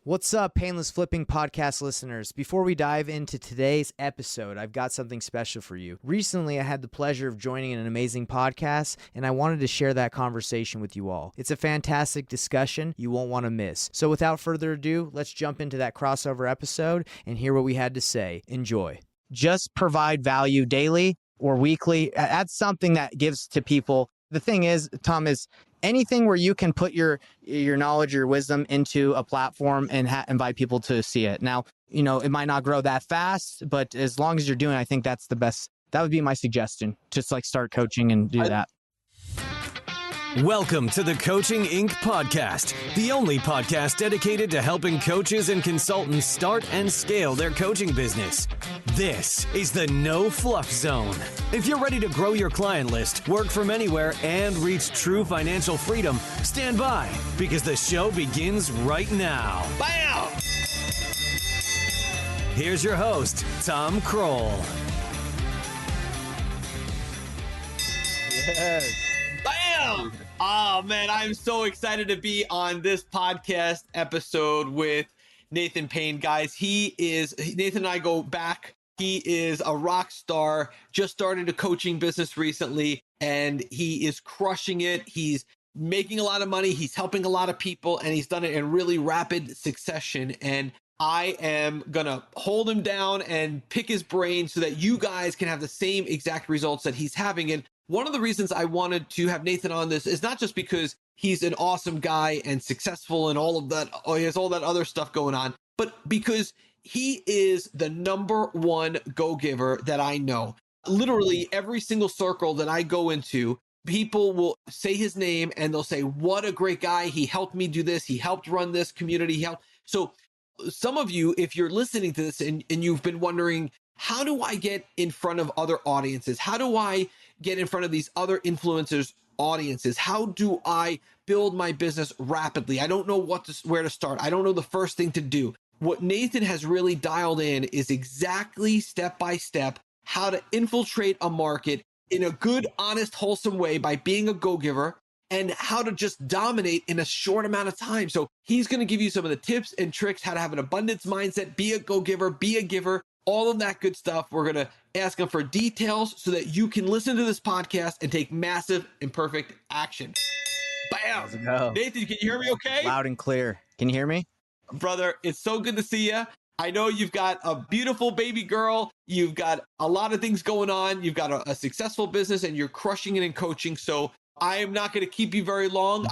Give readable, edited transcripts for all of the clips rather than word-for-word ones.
What's up, Painless Flipping podcast listeners? Before we dive into today's episode, I've got something special for you. Recently, I had the pleasure of joining an amazing podcast, and I wanted to share that conversation with you all. It's a fantastic discussion you won't want to miss. So without further ado, let's jump into that crossover episode and hear what we had to say. Enjoy. Just provide value daily or weekly. That's something that gives to people. The thing is, Tom, is anything where you can put your knowledge, your wisdom into a platform and invite people to see it. Now, it might not grow that fast, but as long as you're doing it, I think that's the best. That would be my suggestion. Just start coaching and do that. Welcome to the Coaching Inc. podcast, the only podcast dedicated to helping coaches and consultants start and scale their coaching business. This is the No Fluff Zone. If you're ready to grow your client list, work from anywhere, and reach true financial freedom, stand by because the show begins right now. Bam! Here's your host, Tom Krol. Yes. Bam! Oh, man, I'm so excited to be on this podcast episode with Nathan Payne. Guys, Nathan and I go back. He is a rock star, just started a coaching business recently, and he is crushing it. He's making a lot of money. He's helping a lot of people, and he's done it in really rapid succession. And I am going to hold him down and pick his brain so that you guys can have the same exact results that he's having. And one of the reasons I wanted to have Nathan on this is not just because he's an awesome guy and successful and all of that, he has all that other stuff going on, but because he is the number one go-giver that I know. Literally every single circle that I go into, people will say his name and they'll say, what a great guy. He helped me do this. He helped run this community. So some of you, if you're listening to this and you've been wondering, how do I get in front of other audiences? How do I get in front of these other influencers' audiences? How do I build my business rapidly? I don't know where to start. I don't know the first thing to do. What Nathan has really dialed in is exactly step by step how to infiltrate a market in a good, honest, wholesome way by being a go-giver, and how to just dominate in a short amount of time. So he's going to give you some of the tips and tricks, how to have an abundance mindset, be a go-giver, be a giver, all of that good stuff. We're going to ask him for details so that you can listen to this podcast and take massive and perfect action. Bam! Let's go. Nathan, can you hear me okay? Loud and clear. Can you hear me? Brother, it's so good to see you. I know you've got a beautiful baby girl. You've got a lot of things going on. You've got a successful business and you're crushing it in coaching. So I am not going to keep you very long.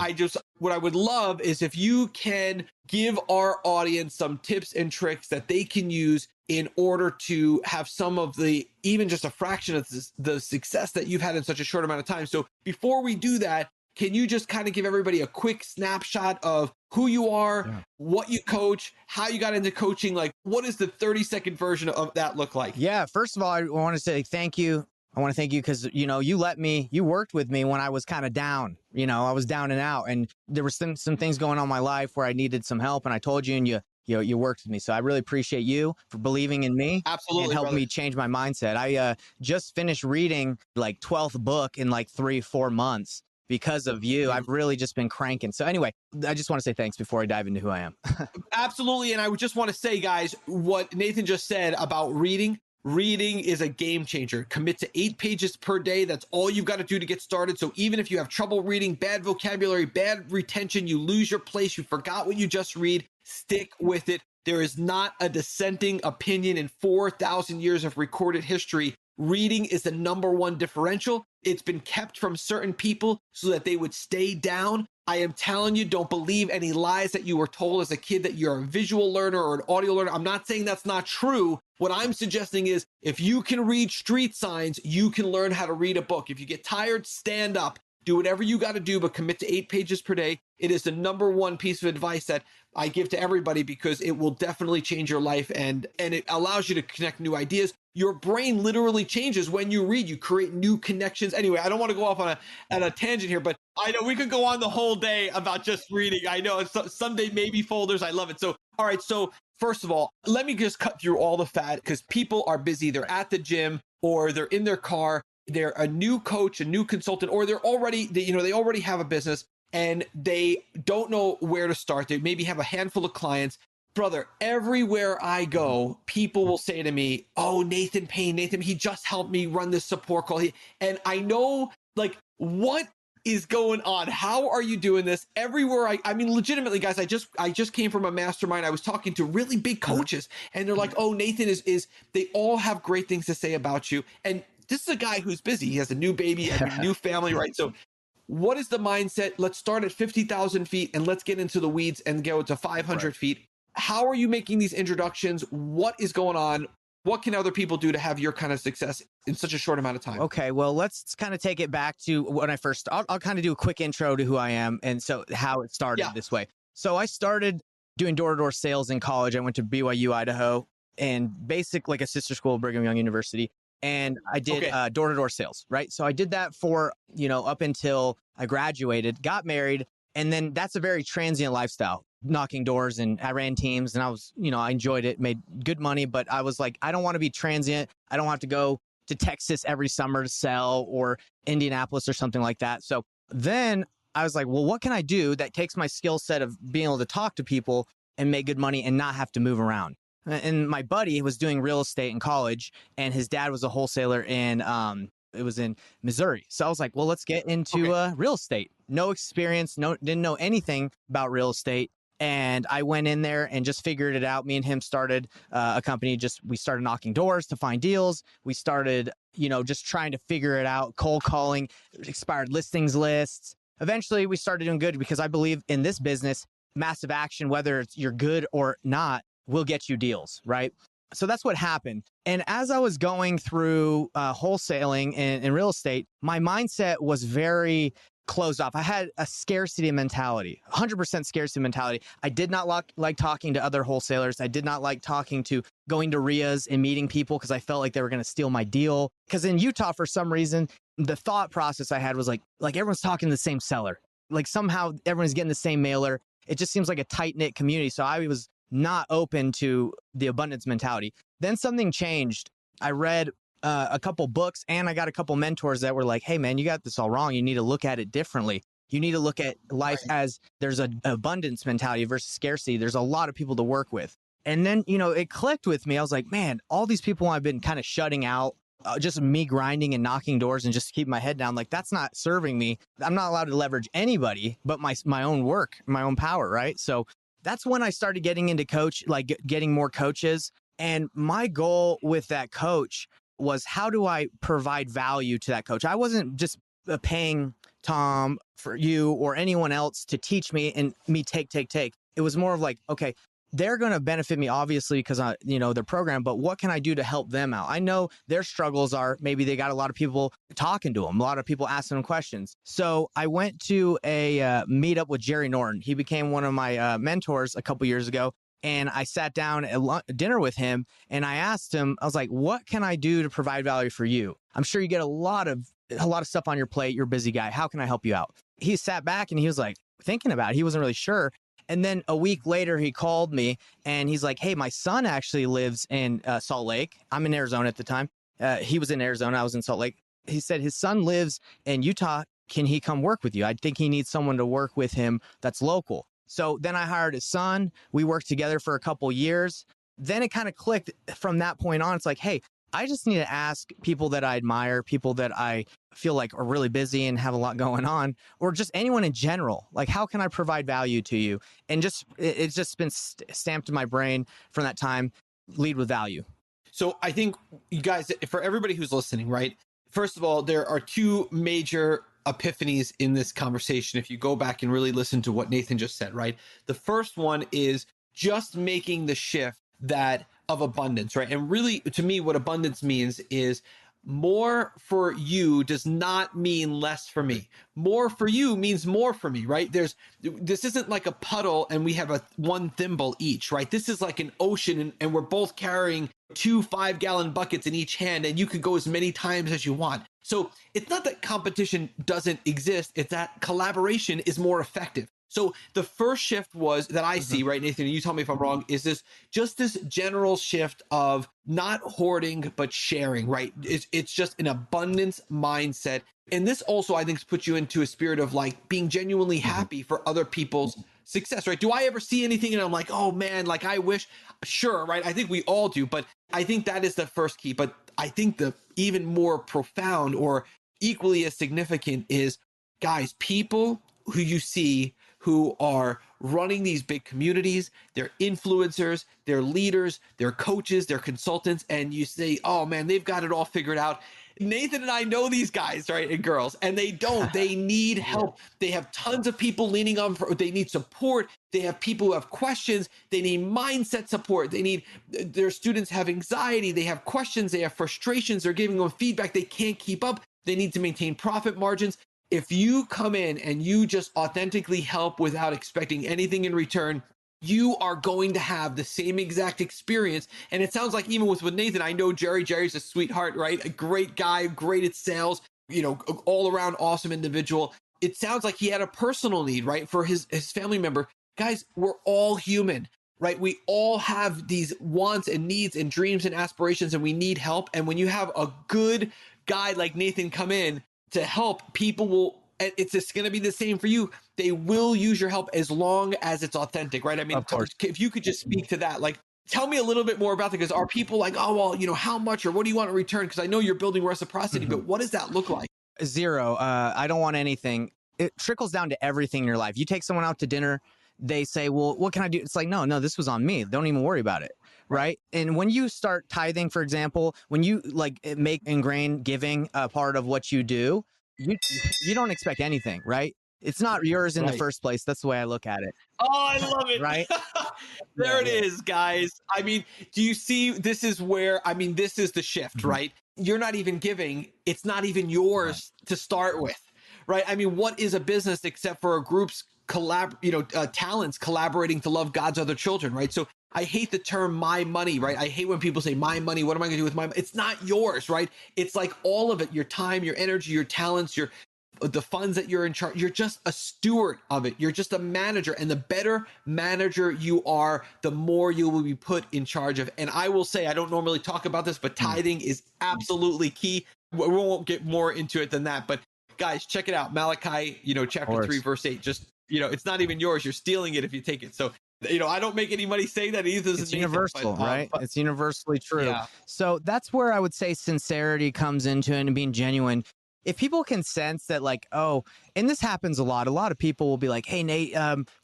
What I would love is if you can give our audience some tips and tricks that they can use in order to have some of even just a fraction of the success that you've had in such a short amount of time. So before we do that, can you just kind of give everybody a quick snapshot of who you are, what you coach, how you got into coaching? What does the 30-second version of that look like? Yeah. First of all, I want to say thank you. I want to thank you because, you worked with me when I was kind of down. I was down and out, and there were some things going on in my life where I needed some help, and I told you, and you worked with me. So I really appreciate you for believing in me. Absolutely, and helping me change my mindset. I just finished reading 12th book in 3-4 months because of you. I've really just been cranking. So anyway, I just want to say thanks before I dive into who I am. Absolutely. And I would just want to say, guys, what Nathan just said about reading is a game changer. Commit to 8 pages per day. That's all you've got to do to get started. So even if you have trouble reading, bad vocabulary, bad retention, you lose your place, you forgot what you just read, stick with it. There is not a dissenting opinion in 4,000 years of recorded history. Reading is the number one differential. It's been kept from certain people so that they would stay down. I am telling you, don't believe any lies that you were told as a kid that you're a visual learner or an audio learner. I'm not saying that's not true. What I'm suggesting is if you can read street signs, you can learn how to read a book. If you get tired, stand up. Do whatever you got to do, but commit to 8 pages per day. It is the number one piece of advice that I give to everybody because it will definitely change your life and it allows you to connect new ideas. Your brain literally changes when you read. You create new connections. Anyway, I don't want to go off on a tangent here, but I know we could go on the whole day about just reading. I know someday maybe folders. I love it. So, all right. So first of all, let me just cut through all the fat because people are busy. They're at the gym or they're in their car. They're a new coach, a new consultant, or they already have a business and they don't know where to start. They maybe have a handful of clients. brother, everywhere I go, people will say to me, "Oh, Nathan Payne, he just helped me run this support call." And I know, like, what is going on? How are you doing this? Everywhere I mean, legitimately, guys, I just came from a mastermind. I was talking to really big coaches, and they're like, "Oh, Nathan is." They all have great things to say about you, and this is a guy who's busy. He has a new baby, a new family, right? So what is the mindset? Let's start at 50,000 feet and let's get into the weeds and go to 500 feet. How are you making these introductions? What is going on? What can other people do to have your kind of success in such a short amount of time? Okay, well, let's kind of take it back to when I first, I'll kind of do a quick intro to who I am and so how it started this way. So I started doing door-to-door sales in college. I went to BYU, Idaho, and basic like a sister school, Brigham Young University. And I did door-to-door sales, right? So I did that for, up until I graduated, got married, and then that's a very transient lifestyle, knocking doors, and I ran teams, and I was, I enjoyed it, made good money, but I was like, I don't want to be transient. I don't have to go to Texas every summer to sell, or Indianapolis or something like that. So then I was like, well, what can I do that takes my skill set of being able to talk to people and make good money and not have to move around? And my buddy was doing real estate in college, and his dad was a wholesaler in, it was in Missouri. So I was like, well, let's get into real estate. No experience, didn't know anything about real estate. And I went in there and just figured it out. Me and him started a company. We started knocking doors to find deals. We started, just trying to figure it out, cold calling, expired listings lists. Eventually we started doing good, because I believe in this business, massive action, whether you're good or not, will get you deals, right? So that's what happened. And as I was going through wholesaling and real estate, my mindset was very closed off. I had a scarcity mentality, 100% scarcity mentality. I did not like talking to other wholesalers. I did not like going to RIAs and meeting people, because I felt like they were going to steal my deal. Because in Utah, for some reason, the thought process I had was like everyone's talking to the same seller. Like somehow everyone's getting the same mailer. It just seems like a tight-knit community. So I was not open to the abundance mentality. Then something changed. I read a couple books, and I got a couple mentors that were like, hey man, you got this all wrong. You need to look at it differently. You need to look at life as there's an abundance mentality versus scarcity. There's a lot of people to work with. And then, it clicked with me. I was like, man, all these people I've been kind of shutting out, just me grinding and knocking doors and just keep my head down. Like, that's not serving me. I'm not allowed to leverage anybody but my own work, my own power. Right. So that's when I started getting into getting more coaches. And my goal with that coach was, how do I provide value to that coach? I wasn't just paying Tom for you or anyone else to teach me and me take. It was more of like, okay, they're going to benefit me obviously because their program, but what can I do to help them out? I know their struggles are maybe they got a lot of people talking to them, a lot of people asking them questions. So I went to a meetup with Jerry Norton. He became one of my mentors a couple years ago. And I sat down at dinner with him, and I asked him, I was like, what can I do to provide value for you? I'm sure you get a lot of stuff on your plate. You're a busy guy. How can I help you out? He sat back and he was like thinking about it. He wasn't really sure. And then a week later, he called me and he's like, hey, my son actually lives in Salt Lake. I'm in Arizona at the time. He was in Arizona. I was in Salt Lake. He said his son lives in Utah. Can he come work with you? I think he needs someone to work with him that's local. So then I hired his son. We worked together for a couple years. Then it kind of clicked from that point on. It's like, hey, I just need to ask people that I admire, people that I feel like are really busy and have a lot going on, or just anyone in general. Like, how can I provide value to you? And it's just been stamped in my brain from that time, lead with value. So I think you guys, for everybody who's listening, right? First of all, there are two major epiphanies in this conversation. If you go back and really listen to what Nathan just said, right? The first one is just making the shift of abundance, right? And really, to me, what abundance means is more for you does not mean less for me. More for you means more for me, right? This isn't like a puddle and we have one thimble each, right? This is like an ocean and we're both carrying 2 5-gallon buckets in each hand, and you can go as many times as you want. So it's not that competition doesn't exist, it's that collaboration is more effective. So the first shift was that I see, right, Nathan, you tell me if I'm wrong, is this general shift of not hoarding, but sharing, right? It's just an abundance mindset. And this also, I think, puts you into a spirit of like being genuinely happy for other people's success, right? Do I ever see anything and I'm like, oh man, like I wish, sure, right? I think we all do, but I think that is the first key. But I think the even more profound or equally as significant is, guys, people who you see who are running these big communities, they're influencers, they're leaders, they're coaches, they're consultants, and you say, oh man, they've got it all figured out. Nathan and I know these guys, right, and girls, and they don't. They need help. They have tons of people leaning on, they need support. They have people who have questions. They need mindset support. They need, their students have anxiety. They have questions. They have frustrations. They're giving them feedback. They can't keep up. They need to maintain profit margins. If you come in and you just authentically help without expecting anything in return, you are going to have the same exact experience. And it sounds like even with Nathan, I know Jerry's a sweetheart, right? A great guy, great at sales, all around awesome individual. It sounds like he had a personal need, right? For his family member. Guys, we're all human, right? We all have these wants and needs and dreams and aspirations, and we need help. And when you have a good guy like Nathan come in to help, people will, it's just going to be the same for you. They will use your help as long as it's authentic, right? I mean, if you could just speak to that, like, tell me a little bit more about that, because are people like, oh, well, how much or what do you want in return? Because I know you're building reciprocity, but what does that look like? Zero. I don't want anything. It trickles down to everything in your life. You take someone out to dinner, they say, well, what can I do? It's like, no, this was on me. Don't even worry about it. Right. And when you start tithing, for example, when you like make ingrained giving a part of what you do, you don't expect anything, right? It's not yours in the first place. That's the way I look at it. Oh, I love it. Right. There it is, guys. I mean, do you see, this is the shift, right? You're not even giving. It's not even yours to start with, right? I mean, what is a business except for a group's talents collaborating to love God's other children, right? So I hate the term my money, right? I hate when people say my money. What am I going to do with my money? It's not yours, right? It's like all of it, your time, your energy, your talents, the funds that you're in charge. You're just a steward of it. You're just a manager. And the better manager you are, the more you will be put in charge of. And I will say, I don't normally talk about this, but tithing is absolutely key. We won't get more into it than that. But guys, check it out. Malachi, chapter 3, verse 8. Just, it's not even yours. You're stealing it if you take it. So, I don't make any money saying that either. It's universal, right? It's universally true. Yeah. So that's where I would say sincerity comes into it and being genuine. If people can sense that, like, oh, and this happens a lot of people will be like, hey, Nate,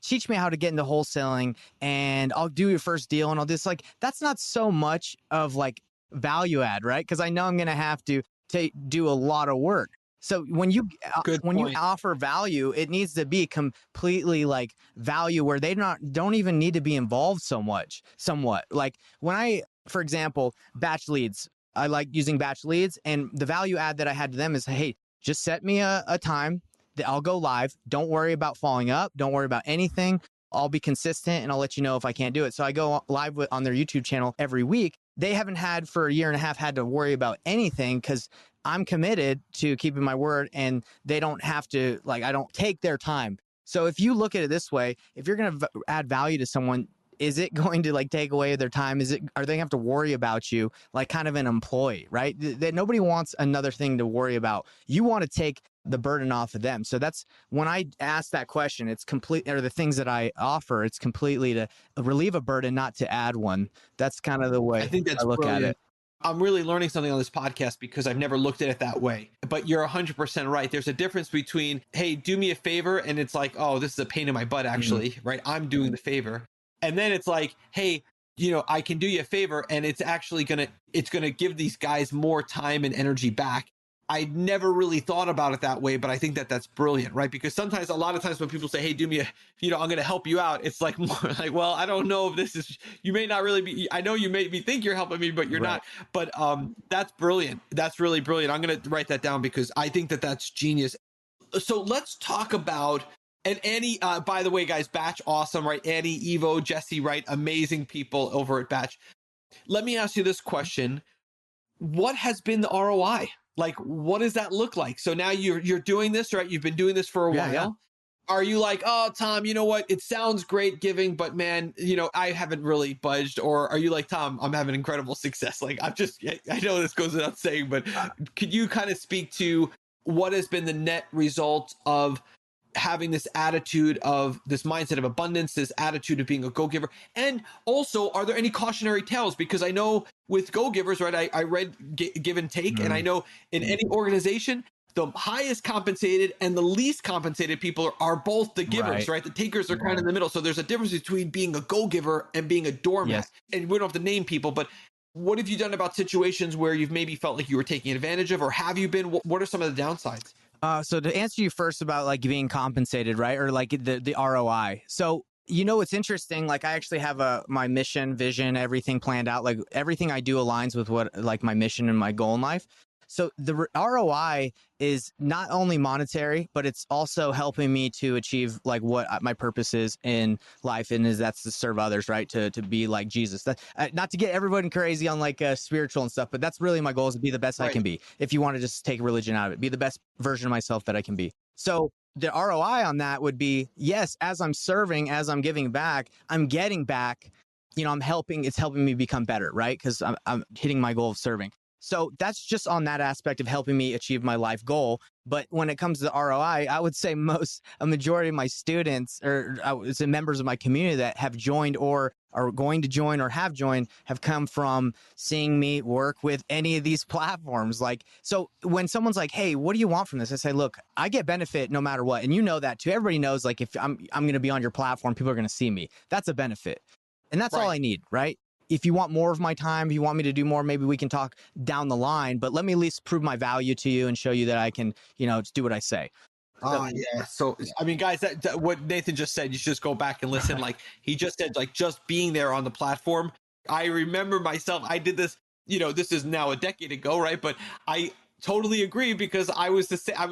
teach me how to get into wholesaling and I'll do your first deal and I'll just like, that's not so much of like value add, right? Because I know I'm going to have to do a lot of work. So when you offer value, it needs to be completely like value where they don't even need to be involved somewhat. Like when for example, batch leads, I like using batch leads, and the value add that I had to them is, hey, just set me a time that I'll go live. Don't worry about following up. Don't worry about anything. I'll be consistent and I'll let you know if I can't do it. So I go live on their YouTube channel every week. They haven't had for a year and a half had to worry about anything because I'm committed to keeping my word, and they don't have to, like, I don't take their time. So if you look at it this way, if you're going to add value to someone, is it going to like take away their time? Are they going to have to worry about you like kind of an employee, right? That nobody wants another thing to worry about. You want to take the burden off of them. So that's when I ask that question, it's complete, or the things that I offer, it's completely to relieve a burden, not to add one. That's kind of the way I look at it. I'm really learning something on this podcast because I've never looked at it that way. But you're 100% right. There's a difference between, hey, do me a favor, and it's like, oh, this is a pain in my butt, actually, right? I'm doing the favor. And then it's like, hey, I can do you a favor, and it's actually gonna give these guys more time and energy back. I never really thought about it that way, but I think that's brilliant, right? Because a lot of times when people say, hey, do me I'm going to help you out. It's like more like, well, I don't know if this is, you may not really be, I know you made me think you're helping me, but you're not. But that's brilliant. That's really brilliant. I'm going to write that down because I think that's genius. So let's talk about, and Annie, by the way, guys, Batch, awesome, right? Annie, Evo, Jesse, right? Amazing people over at Batch. Let me ask you this question. What has been the ROI? Like, what does that look like? So now you're doing this, right? You've been doing this for a while. Yeah. Are you like, oh, Tom, you know what? It sounds great giving, but man, I haven't really budged. Or are you like, Tom, I'm having incredible success? Like, I know this goes without saying, but could you kind of speak to what has been the net result of having this attitude of this mindset of abundance, this attitude of being a go-giver? And also, are there any cautionary tales? Because I know with go-givers, right, I read Give and Take, and I know in any organization, the highest compensated and the least compensated people are both the givers, right? The takers are kind of in the middle. So there's a difference between being a go-giver and being a doormat. Yes. And we don't have to name people, but what have you done about situations where you've maybe felt like you were taken advantage of, or have you been? What are some of the downsides? So to answer you first about like being compensated, right? Or like the ROI. So, it's interesting. Like I actually have my mission, vision, everything planned out. Like everything I do aligns with what like my mission and my goal in life. So the ROI is not only monetary, but it's also helping me to achieve like what my purpose is in life, and that's to serve others, right? To be like Jesus. Not to get everyone crazy on like spiritual and stuff, but that's really my goal, is to be the best I can be. If you want to just take religion out of it, be the best version of myself that I can be. So the ROI on that would be, yes, as I'm serving, as I'm giving back, I'm getting back. I'm helping. It's helping me become better, right? Because I'm hitting my goal of serving. So that's just on that aspect of helping me achieve my life goal. But when it comes to the ROI, I would say a majority of my students or members of my community that have joined or are going to join or have joined have come from seeing me work with any of these platforms. Like, so when someone's like, hey, what do you want from this? I say, look, I get benefit no matter what. And you know that too. Everybody knows, like, if I'm going to be on your platform, people are going to see me. That's a benefit. And that's all I need, right? If you want more of my time, if you want me to do more, maybe we can talk down the line, but let me at least prove my value to you and show you that I can, do what I say. Oh, yeah. So, I mean, guys, that what Nathan just said, you should just go back and listen. Like he just said, like just being there on the platform. I remember myself, I did this, this is now a decade ago, right? But I totally agree, because I was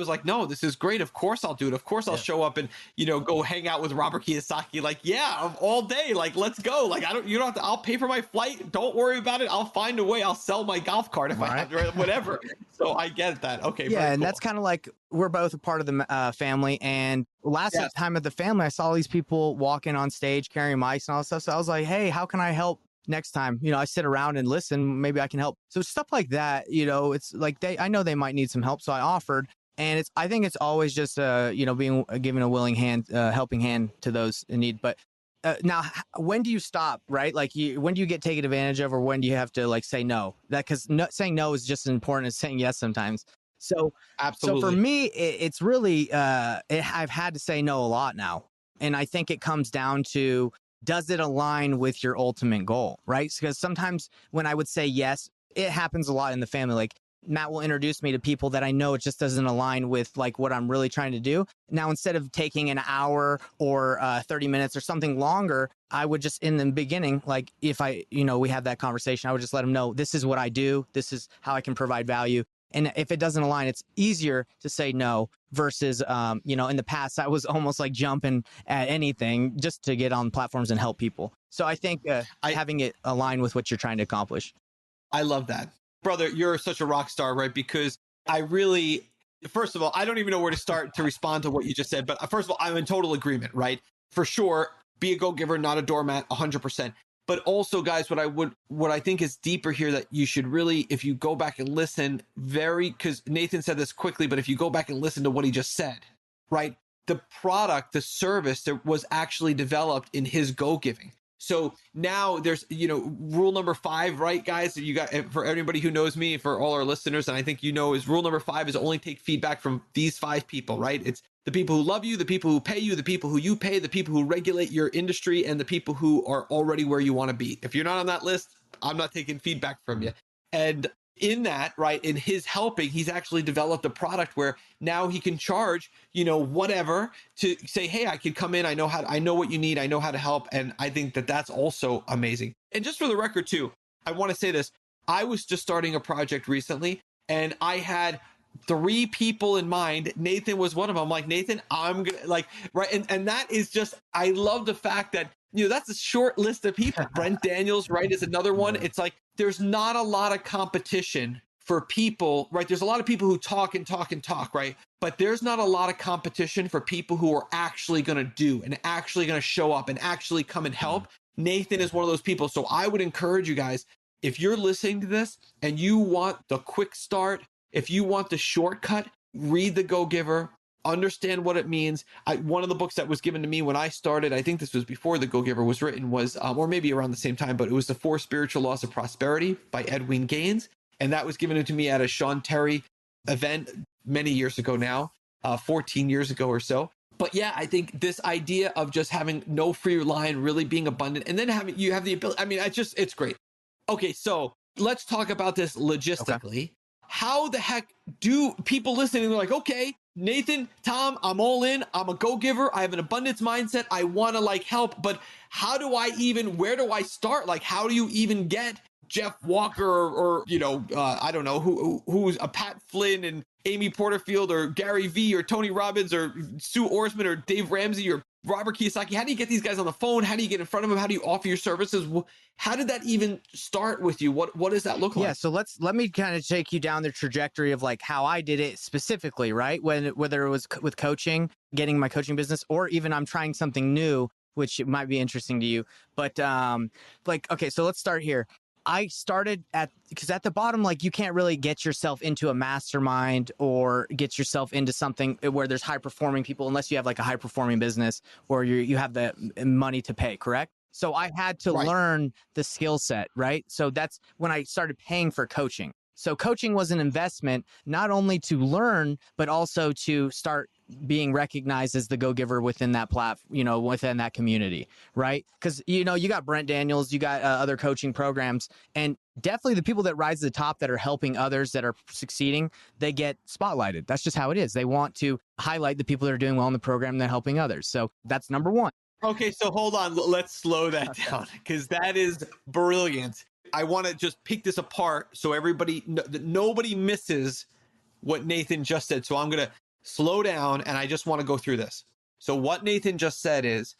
like, no, this is great. Of course I'll do it. Of course I'll show up and, go hang out with Robert Kiyosaki. Like, yeah, all day. Like, let's go. Like, you don't have to, I'll pay for my flight. Don't worry about it. I'll find a way. I'll sell my golf cart if I have to, whatever. So I get that. Okay. Yeah. And that's kind of like, we're both a part of the family. And last time at the family, I saw all these people walking on stage, carrying mics and all that stuff. So I was like, hey, how can I help next time? I sit around and listen, maybe I can help. So stuff like that, it's like I know they might need some help. So I offered, and I think it's always just, giving a willing hand, helping hand to those in need. But now, when do you stop, right? Like when do you get taken advantage of, or when do you have to like say no? Because saying no is just as important as saying yes sometimes. So absolutely. So for me, it's really, I've had to say no a lot now. And I think it comes down to, does it align with your ultimate goal, right? Because sometimes when I would say yes, it happens a lot in the family. Like Matt will introduce me to people that I know it just doesn't align with like what I'm really trying to do. Now, instead of taking an hour or 30 minutes or something longer, I would just in the beginning, like if we have that conversation, I would just let them know, this is what I do. This is how I can provide value. And if it doesn't align, it's easier to say no versus, in the past, I was almost like jumping at anything just to get on platforms and help people. So I think having it align with what you're trying to accomplish. I love that. Brother, you're such a rock star, right? Because first of all, I don't even know where to start to respond to what you just said. But first of all, I'm in total agreement, right? For sure, be a go-giver, not a doormat, 100%. But also, guys, what I think is deeper here that you should really, if you go back and listen because Nathan said this quickly, but if you go back and listen to what he just said, right? The product, the service that was actually developed in his go-giving. So now there's, rule number 5, right, guys? You got, for everybody who knows me, for all our listeners, and I think is rule number 5 is only take feedback from these 5 people, right? It's the people who love you, the people who pay you, the people who you pay, the people who regulate your industry, and the people who are already where you want to be. If you're not on that list, I'm not taking feedback from you. And in that, right, in his helping, he's actually developed a product where now he can charge, whatever to say, hey, I can come in. I know what you need. I know how to help. And I think that that's also amazing. And just for the record too, I want to say this. I was just starting a project recently and I had 3 people in mind. Nathan was one of them. I'm like, Nathan, I'm gonna right. And that is just, I love the fact that, that's a short list of people. Brent Daniels, right, is another one. It's like, there's not a lot of competition for people, right? There's a lot of people who talk and talk and talk, right? But there's not a lot of competition for people who are actually going to do and actually going to show up and actually come and help. Nathan is one of those people. So I would encourage you guys, if you're listening to this and you want the quick start, if you want the shortcut, read The Go-Giver, understand what it means. One of the books that was given to me when I started, I think this was before The Go-Giver was written, was, or maybe around the same time, but it was The 4 Spiritual Laws of Prosperity by Edwin Gaines. And that was given to me at a Sean Terry event many years ago now, 14 years ago or so. But yeah, I think this idea of just having no free line, really being abundant, and then you have the ability. I mean, it's great. Okay, so let's talk about this logistically. Okay. How the heck do people listening, they're like, okay, Nathan, Tom, I'm all in. I'm a go-giver. I have an abundance mindset. I want to like help, but where do I start? Like, how do you even get Jeff Walker or I don't know who's a Pat Flynn and Amy Porterfield or Gary Vee or Tony Robbins or Sue Orsman or Dave Ramsey or Robert Kiyosaki? How do you get these guys on the phone? How do you get in front of them? How do you offer your services? How did that even start with you? What does that look like? Yeah, so let me kind of take you down the trajectory of like how I did it specifically, right? Whether it was with coaching, getting my coaching business, or even I'm trying something new, which might be interesting to you. But okay, so let's start here. I started because at the bottom, like you can't really get yourself into a mastermind or get yourself into something where there's high performing people unless you have like a high performing business or you have the money to pay, correct? So I had to learn the skill set, right? So that's when I started paying for coaching. So coaching was an investment, not only to learn, but also to start being recognized as the go-giver within that platform, within that community, right? Because, you got Brent Daniels, you got other coaching programs, and definitely the people that rise to the top that are helping others that are succeeding, they get spotlighted. That's just how it is. They want to highlight the people that are doing well in the program and they're helping others. So that's number one. Okay, so hold on. Let's slow that down because that is brilliant. I want to just pick this apart so nobody misses what Nathan just said. So I'm going to slow down and I just want to go through this. So what Nathan just said is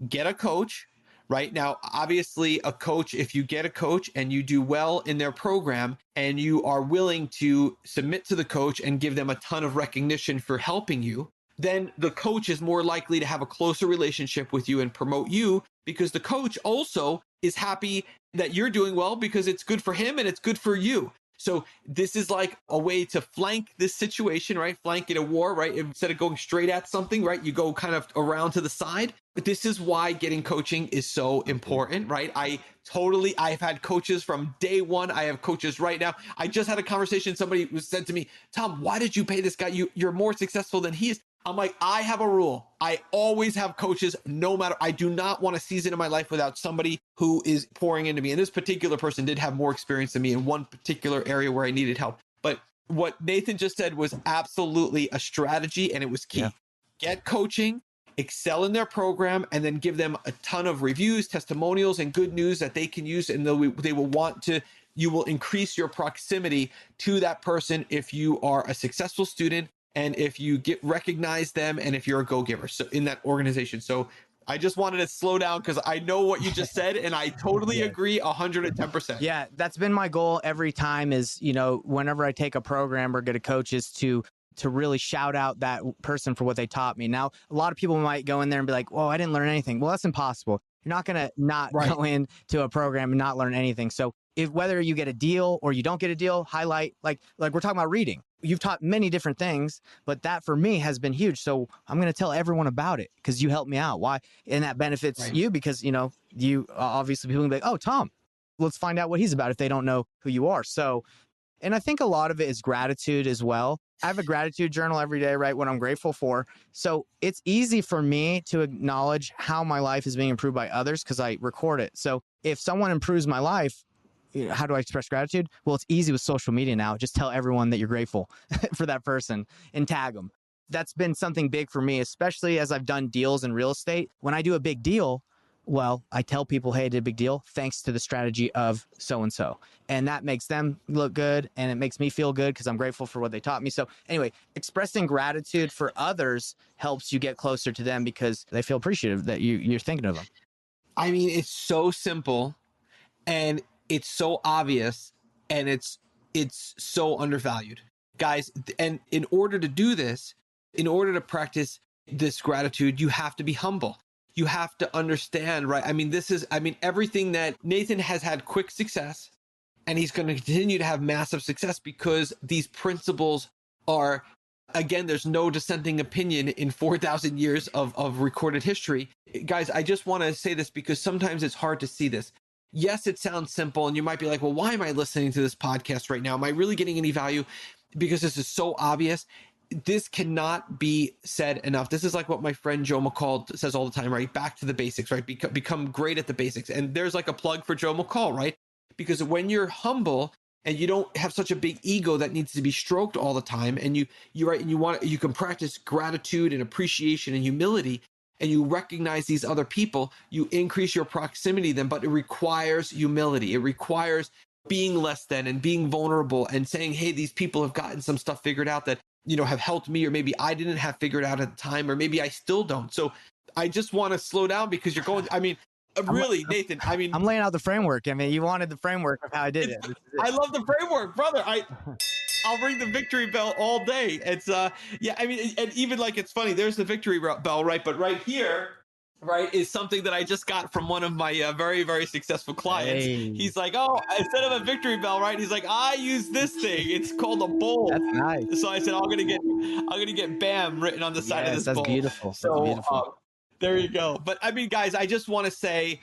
get a coach. Right now, obviously a coach, if you get a coach and you do well in their program and you are willing to submit to the coach and give them a ton of recognition for helping you, then the coach is more likely to have a closer relationship with you and promote you because the coach also is happy that you're doing well because it's good for him and it's good for you. So this is like a way to flank this situation, right? Flank in a war, right? Instead of going straight at something, right? You go kind of around to the side. But this is why getting coaching is so important, right? I've had coaches from day one. I have coaches right now. I just had a conversation. Somebody said to me, Tom, why did you pay this guy? You're more successful than he is. I'm like, I have a rule. I always have coaches, no matter. I do not want a season in my life without somebody who is pouring into me. And this particular person did have more experience than me in one particular area where I needed help. But what Nathan just said was absolutely a strategy, and it was key. Yeah. Get coaching, excel in their program, and then give them a ton of reviews, testimonials, and good news that they can use, and they will want to. You will increase your proximity to that person if you are a successful student. And if you recognize them and if you're a go-giver so in that organization. So I just wanted to slow down because I know what you just said and I totally agree 110%. Yeah, that's been my goal every time is, whenever I take a program or get a coach is to really shout out that person for what they taught me. Now, a lot of people might go in there and be like, well, I didn't learn anything. Well, that's impossible. You're not going to go into a program and not learn anything. So whether you get a deal or you don't get a deal, highlight, like we're talking about reading. You've taught many different things, but that for me has been huge. So I'm going to tell everyone about it because you helped me out. Why? And that benefits you because, you obviously people can be like, oh, Tom, let's find out what he's about if they don't know who you are. So, and I think a lot of it is gratitude as well. I have a gratitude journal every day, right? What I'm grateful for. So it's easy for me to acknowledge how my life is being improved by others because I record it. So if someone improves my life, how do I express gratitude? Well, it's easy with social media now. Just tell everyone that you're grateful for that person and tag them. That's been something big for me, especially as I've done deals in real estate. When I do a big deal, well, I tell people, hey, I did a big deal thanks to the strategy of so-and-so. And that makes them look good and it makes me feel good because I'm grateful for what they taught me. So anyway, expressing gratitude for others helps you get closer to them because they feel appreciative that you're thinking of them. I mean, it's so simple and it's so obvious and it's so undervalued. Guys, and in order to do this, in order to practice this gratitude, you have to be humble. You have to understand, right? I mean, everything that Nathan has had quick success and he's going to continue to have massive success because these principles are again, there's no dissenting opinion in 4,000 years of recorded history. Guys, I just want to say this because sometimes it's hard to see this. Yes, it sounds simple, and you might be like, well, why am I listening to this podcast right now? Am I really getting any value? Because this is so obvious. This cannot be said enough. This is like what my friend Joe McCall says all the time, right? Back to the basics, right? Become great at the basics. And there's like a plug for Joe McCall, right? Because when you're humble and you don't have such a big ego that needs to be stroked all the time, and you can practice gratitude and appreciation and humility, and you recognize these other people, you increase your proximity to them, but it requires humility. It requires being less than and being vulnerable and saying, hey, these people have gotten some stuff figured out that, have helped me, or maybe I didn't have figured out at the time, or maybe I still don't. So I just want to slow down because you're going, really, Nathan, I'm laying out the framework. You wanted the framework of how I did it. I love the framework, brother. I'll ring the victory bell all day. It's and even like, it's funny, there's the victory bell, right? But right here, right, is something that I just got from one of my very, very successful clients. Hey. He's like, oh, instead of a victory bell, right? He's like, I use this thing. It's called a bowl. That's nice. So I said, I'm gonna get BAM written on the side of this bowl. That's beautiful. So that's beautiful. There you go. But guys, I just want to say,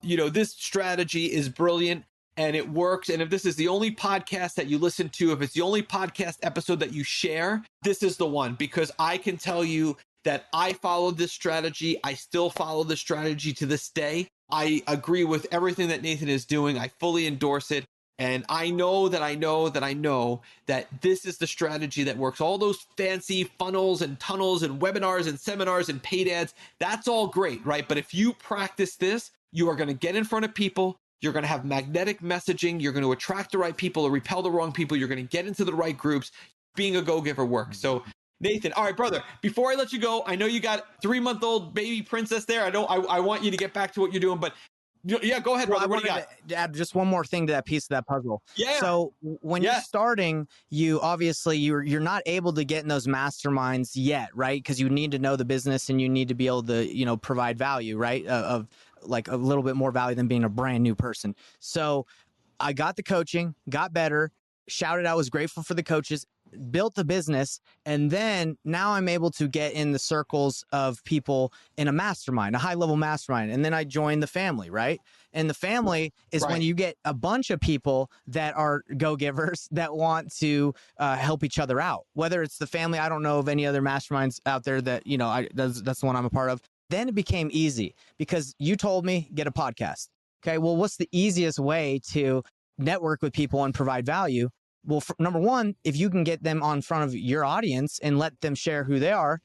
this strategy is brilliant. And it works. And if this is the only podcast that you listen to, if it's the only podcast episode that you share, this is the one, because I can tell you that I followed this strategy. I still follow this strategy to this day. I agree with everything that Nathan is doing. I fully endorse it. And I know that this is the strategy that works. All those fancy funnels and tunnels and webinars and seminars and paid ads, that's all great, right? But if you practice this, you are going to get in front of people. You're going to have magnetic messaging. You're going to attract the right people or repel the wrong people. You're going to get into the right groups. Being a go-giver works. So Nathan, all right, brother, before I let you go, I know you got 3-month-old baby princess there. I want you to get back to what you're doing, but yeah, go ahead, brother. What do you got? To add just one more thing to that piece of that puzzle. Yeah. So when you're starting, you obviously you're not able to get in those masterminds yet, right? Because you need to know the business and you need to be able to, provide value, right? Of like a little bit more value than being a brand new person. So I got the coaching, got better, shouted out, was grateful for the coaches, built the business, and then now I'm able to get in the circles of people in a mastermind, a high-level mastermind, and then I joined the family, right? And the family is when you get a bunch of people that are go-givers that want to help each other out. Whether it's the family, I don't know of any other masterminds out there that, that's the one I'm a part of. Then it became easy because you told me, get a podcast. Okay, well, what's the easiest way to network with people and provide value? Well, number one, if you can get them on front of your audience and let them share who they are,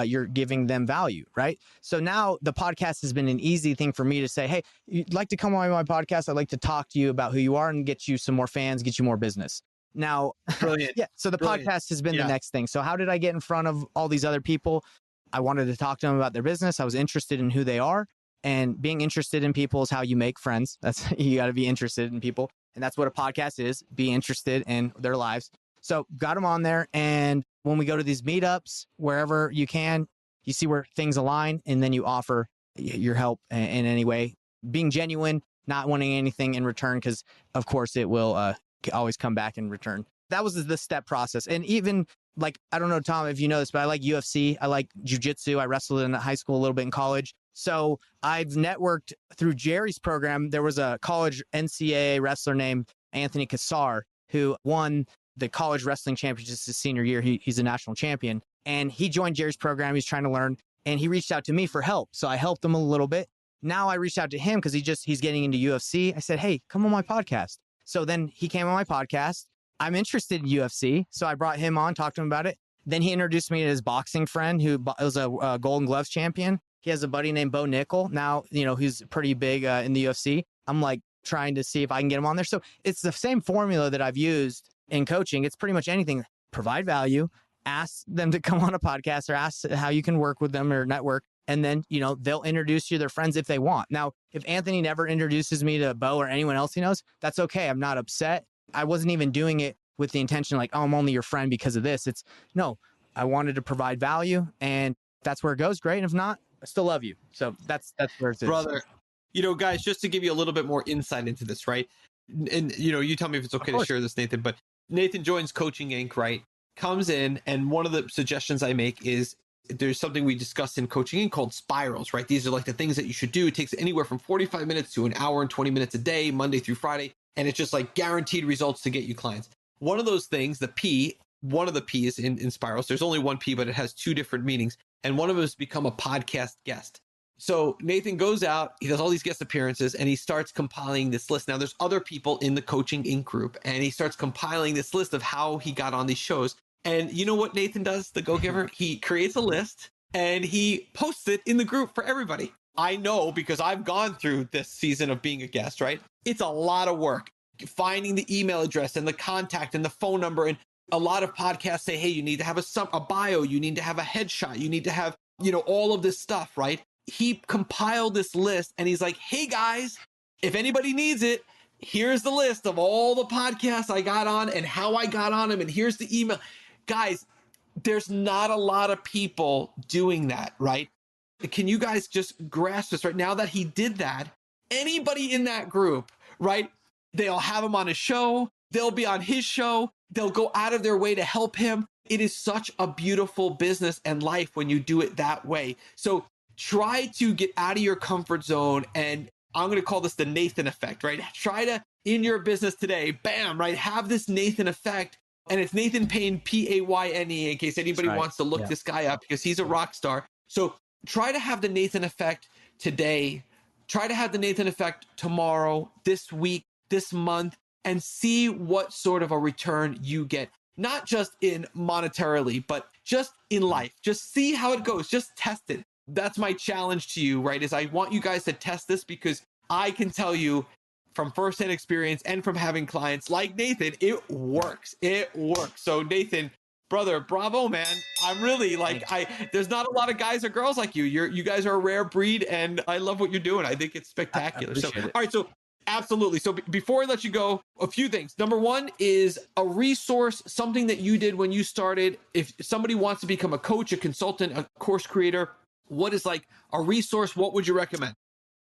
you're giving them value, right? So now the podcast has been an easy thing for me to say, hey, you'd like to come on my podcast? I'd like to talk to you about who you are and get you some more fans, get you more business. Now, brilliant. Yeah, so the podcast has been the next thing. So how did I get in front of all these other people? I wanted to talk to them about their business. I was interested in who they are, and being interested in people is how you make friends. You got to be interested in people. And that's what a podcast is, be interested in their lives. So got them on there. And when we go to these meetups, wherever you can, you see where things align, and then you offer your help in any way, being genuine, not wanting anything in return, because of course it will always come back in return. That was the step process. And even like, I don't know, Tom, if you know this, but I like UFC. I like jujitsu. I wrestled in high school a little bit in college. So I've networked through Jerry's program. There was a college NCAA wrestler named Anthony Cassar who won the college wrestling championships his senior year. He's a national champion, and he joined Jerry's program. He's trying to learn, and he reached out to me for help. So I helped him a little bit. Now I reached out to him because he's getting into UFC. I said, hey, come on my podcast. So then he came on my podcast. I'm interested in UFC. So I brought him on, talked to him about it. Then he introduced me to his boxing friend who was a Golden Gloves champion. He has a buddy named Bo Nickel. Now, who's pretty big in the UFC. I'm like trying to see if I can get him on there. So it's the same formula that I've used in coaching. It's pretty much anything. Provide value, ask them to come on a podcast, or ask how you can work with them or network. And then, they'll introduce you to their friends if they want. Now, if Anthony never introduces me to Bo or anyone else he knows, that's okay. I'm not upset. I wasn't even doing it with the intention like, oh, I'm only your friend because of this. It's no, I wanted to provide value, and that's where it goes. Great. And if not, I still love you. So that's where it's brother. Guys, just to give you a little bit more insight into this, right? And you tell me if it's okay to share this, Nathan, but Nathan joins Coaching Inc., right? comes in, and one of the suggestions I make is there's something we discussed in Coaching Inc. called spirals, right? These are like the things that you should do. It takes anywhere from 45 minutes to an hour and 20 minutes a day, Monday through Friday. And it's just like guaranteed results to get you clients. One of those things, the P, one of the P's in spirals, there's only one P, but it has two different meanings. And one of them is become a podcast guest. So Nathan goes out, he does all these guest appearances, and he starts compiling this list. Now there's other people in the Coaching Inc. group, and he starts compiling this list of how he got on these shows. And you know what Nathan does, the go-giver? He creates a list and he posts it in the group for everybody. I know because I've gone through this season of being a guest, right? It's a lot of work finding the email address and the contact and the phone number. And a lot of podcasts say, hey, you need to have a bio, you need to have a headshot, you need to have, all of this stuff, right? He compiled this list and he's like, hey guys, if anybody needs it, here's the list of all the podcasts I got on and how I got on them. And here's the email. Guys, there's not a lot of people doing that, right? Can you guys just grasp this right now that he did that? Anybody in that group, right? They'll have him on a show. They'll be on his show. They'll go out of their way to help him. It is such a beautiful business and life when you do it that way. So try to get out of your comfort zone. And I'm going to call this the Nathan effect, right? Try to, in your business today, bam, right? Have this Nathan effect. And it's Nathan Payne, Payne, in case anybody wants to look this guy up, because he's a rock star. So try to have the Nathan effect today. Try to have the Nathan effect tomorrow, this week, this month, and see what sort of a return you get. Not just in monetarily, but just in life. Just see how it goes. Just test it. That's my challenge to you, right? Is I want you guys to test this, because I can tell you from firsthand experience and from having clients like Nathan, it works. It works. So Nathan, brother, bravo, man. I'm really there's not a lot of guys or girls like you. You guys are a rare breed, and I love what you're doing. I think it's spectacular. All right. So absolutely. So before I let you go, a few things. Number one is a resource, something that you did when you started. If somebody wants to become a coach, a consultant, a course creator, what is like a resource? What would you recommend?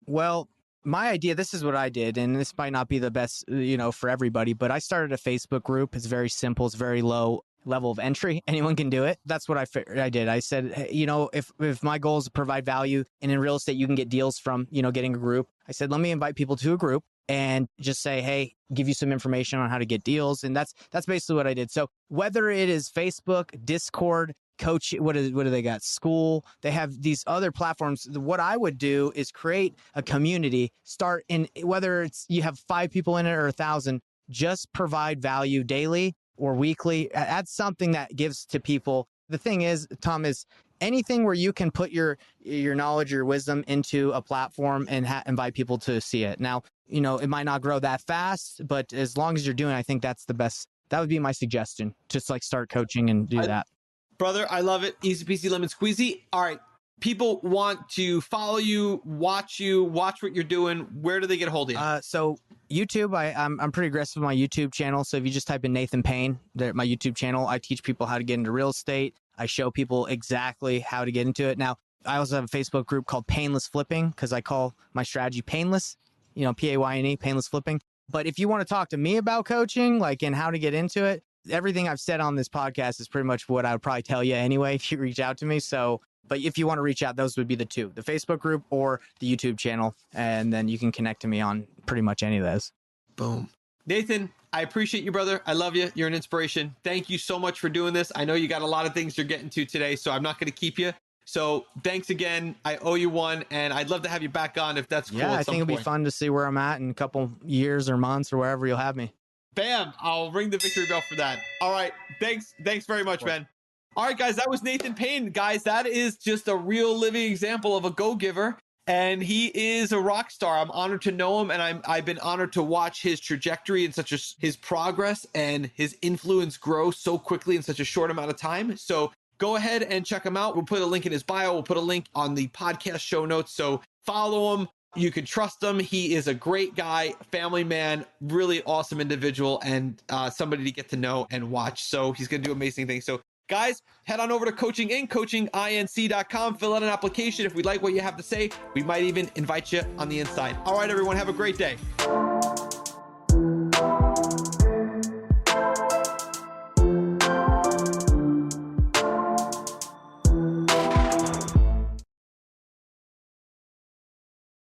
Well, my idea, this is what I did, and this might not be the best, for everybody, but I started a Facebook group. It's very simple. It's very low level of entry. Anyone can do it. That's what I did. I said, hey, if my goal is to provide value, and in real estate, you can get deals from, getting a group. I said, let me invite people to a group and just say, hey, give you some information on how to get deals. And that's basically what I did. So whether it is Facebook, Discord, Coach, what do they got? School. They have these other platforms. What I would do is create a community, start in, whether it's you have 5 people in it or 1,000, just provide value daily or weekly. Add something that gives to people. The thing is, Tom, is anything where you can put your knowledge, your wisdom into a platform and invite people to see it. Now, it might not grow that fast, but as long as you're doing it, I think that's the best. That would be my suggestion. Just like start coaching and do that. Brother, I love it. Easy peasy lemon squeezy. All right. People want to follow you, watch what you're doing. Where do they get a hold of you? So YouTube, I'm pretty aggressive with my YouTube channel. So if you just type in Nathan Payne, my YouTube channel, I teach people how to get into real estate. I show people exactly how to get into it. Now, I also have a Facebook group called Painless Flipping, because I call my strategy painless, Payne, painless flipping. But if you want to talk to me about coaching, and how to get into it, everything I've said on this podcast is pretty much what I would probably tell you anyway if you reach out to me. So, but if you want to reach out, those would be the two, the Facebook group or the YouTube channel. And then you can connect to me on pretty much any of those. Boom. Nathan, I appreciate you, brother. I love you. You're an inspiration. Thank you so much for doing this. I know you got a lot of things you're getting to today, so I'm not going to keep you. So thanks again. I owe you one, and I'd love to have you back on if that's cool. Yeah, I think it'd be fun to see where I'm at in a couple years or months or wherever you'll have me. Bam. I'll ring the victory bell for that. All right. Thanks very much, man. All right, guys, that was Nathan Payne. Guys, that is just a real living example of a go-giver, and he is a rock star. I'm honored to know him, and I've been honored to watch his trajectory and his progress and his influence grow so quickly in such a short amount of time. So go ahead and check him out. We'll put a link in his bio. We'll put a link on the podcast show notes. So follow him. You can trust him. He is a great guy, family man, really awesome individual, and somebody to get to know and watch. So he's going to do amazing things. So guys, head on over to Coaching Inc., coachinginc.com. Fill out an application. If we like what you have to say, we might even invite you on the inside. All right, everyone, have a great day.